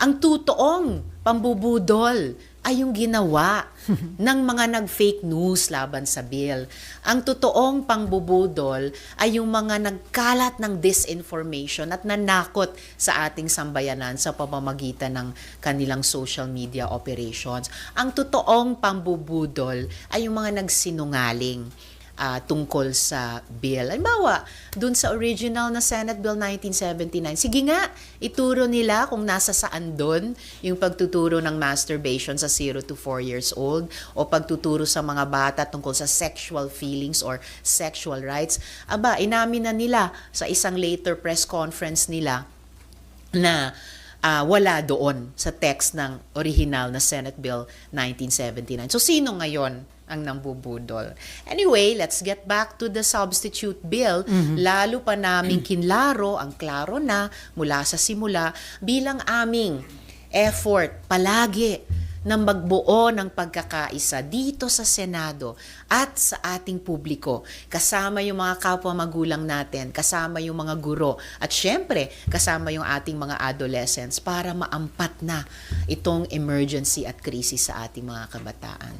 Ang totoong pambubudol ay yung ginawa ng mga nag-fake news laban sa bill. Ang totoong pangbubudol ay yung mga nagkalat ng disinformation at nanakot sa ating sambayanan sa pamamagitan ng kanilang social media operations. Ang totoong pambubudol ay yung mga nagsinungaling tungkol sa bill. Halimbawa, dun sa original na Senate Bill 1979, sige nga, ituro nila kung nasa saan dun yung pagtuturo ng masturbation sa 0 to 4 years old o pagtuturo sa mga bata tungkol sa sexual feelings or sexual rights. Aba, inamin na nila sa isang later press conference nila na wala doon sa text ng original na Senate Bill 1979. So, sino ngayon ang nambubudol? Anyway, let's get back to the substitute bill. Lalo pa naming kinlaro, ang klaro na mula sa simula bilang aming effort palagi na magbuo ng pagkakaisa dito sa Senado at sa ating publiko. Kasama yung mga kapwa magulang natin, kasama yung mga guro, at syempre, kasama yung ating mga adolescents para maampat na itong emergency at krisis sa ating mga kabataan.